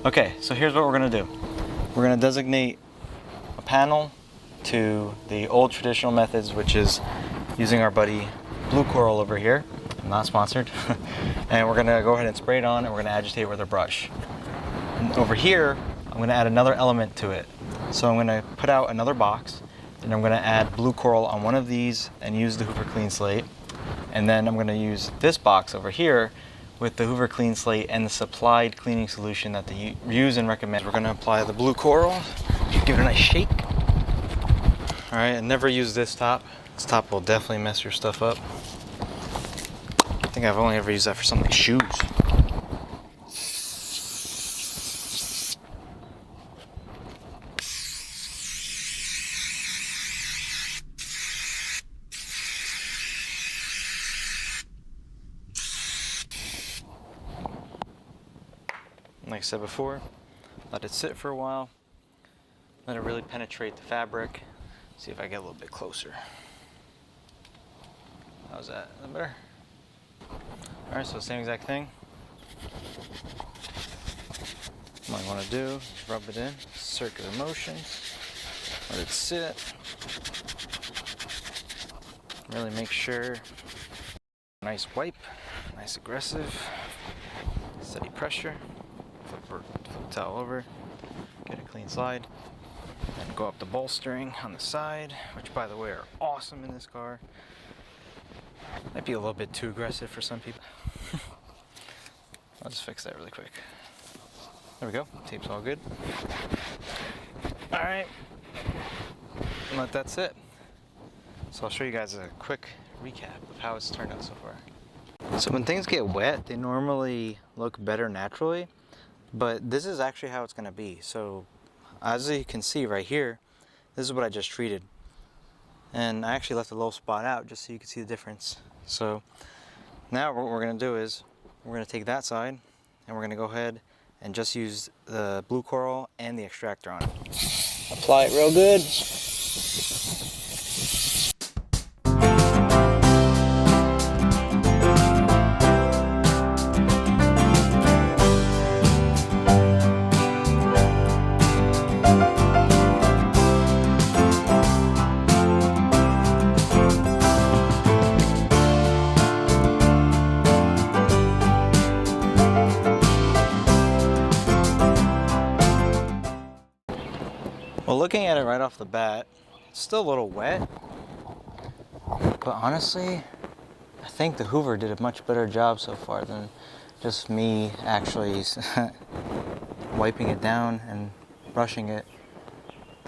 Okay, so here's what we're gonna do. We're gonna designate a panel to the old traditional methods, which is using our buddy Blue Coral over here. I'm not sponsored. And we're gonna go ahead and spray it on, and we're gonna agitate it with a brush. And over here, I'm gonna add another element to it. So I'm gonna put out another box, and I'm gonna add Blue Coral on one of these and use the Hoover Clean Slate. And then I'm gonna use this box over here with the Hoover Clean Slate and the supplied cleaning solution that they use and recommend. We're gonna apply the Blue Coral, give it a nice shake. All right, and never use this top. This top will definitely mess your stuff up. I think I've only ever used that for something like shoes. Like I said before, let it sit for a while. Let it really penetrate the fabric. See if I get a little bit closer. How's that? Is that better? All right, so same exact thing. What I want to do is rub it in, circular motions, let it sit. Really make sure. Nice wipe, nice aggressive, steady pressure. Flip the towel over, get a clean slide, and go up the bolstering on the side, which by the way are awesome in this car. Might be a little bit too aggressive for some people. I'll just fix that really quick. There we go, tape's all good. All right, and that's it. So I'll show you guys a quick recap of how it's turned out so far. So when things get wet, they normally look better naturally. But this is actually how it's going to be. So as you can see right here, this is what I just treated. And I actually left a little spot out just so you can see the difference. So now what we're going to do is we're going to take that side and we're going to go ahead and just use the Blue Coral and the extractor on it. Apply it real good. Well, looking at it right off the bat, it's still a little wet, but honestly, I think the Hoover did a much better job so far than just me actually wiping it down and brushing it.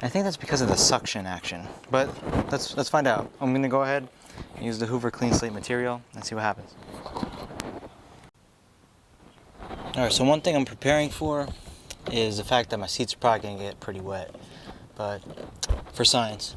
I think that's because of the suction action, but let's find out. I'm gonna go ahead and use the Hoover Clean Slate material and see what happens. All right, so one thing I'm preparing for is the fact that my seats are probably gonna get pretty wet. But for science.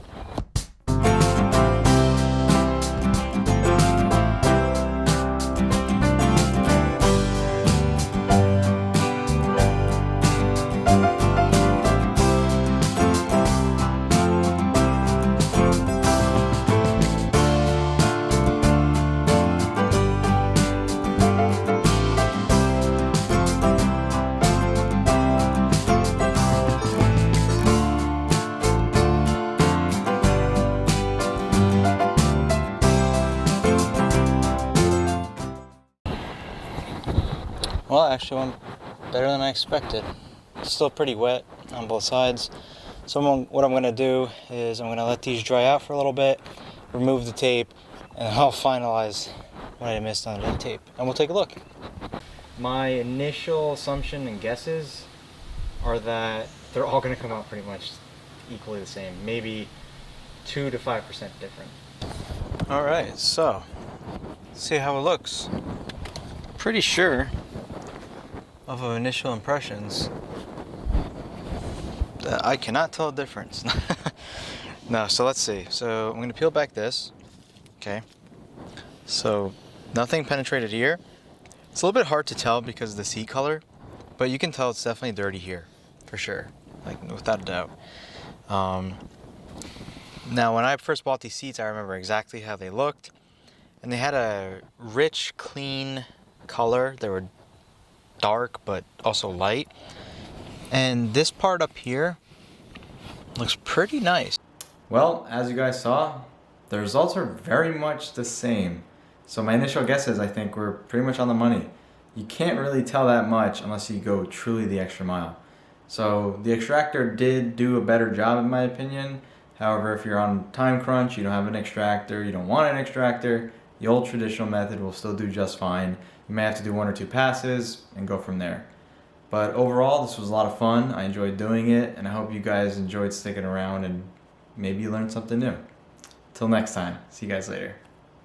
Well, actually went better than I expected. It's still pretty wet on both sides. So what I'm going to do is I'm going to let these dry out for a little bit, remove the tape, and I'll finalize what I missed on the tape. And we'll take a look. My initial assumption and guesses are that they're all going to come out pretty much equally the same. Maybe 2 to 5% different. All right, so let's see how it looks. Pretty sure of initial impressions that I cannot tell a difference. No, so let's see. So I'm gonna peel back this. Okay. So nothing penetrated here. It's a little bit hard to tell because of the seat color, but you can tell it's definitely dirty here, for sure, like without a doubt. Now, when I first bought these seats, I remember exactly how they looked, and they had a rich, clean color. They were dark, but also light. And this part up here looks pretty nice. Well, as you guys saw, the results are very much the same. So my initial guesses, I think, were pretty much on the money. You can't really tell that much unless you go truly the extra mile. So the extractor did do a better job in my opinion. However, if you're on time crunch, you don't have an extractor, you don't want an extractor, the old traditional method will still do just fine. You may have to do 1 or 2 passes and go from there. But overall, this was a lot of fun. I enjoyed doing it, and I hope you guys enjoyed sticking around and maybe you learned something new. Till next time, see you guys later.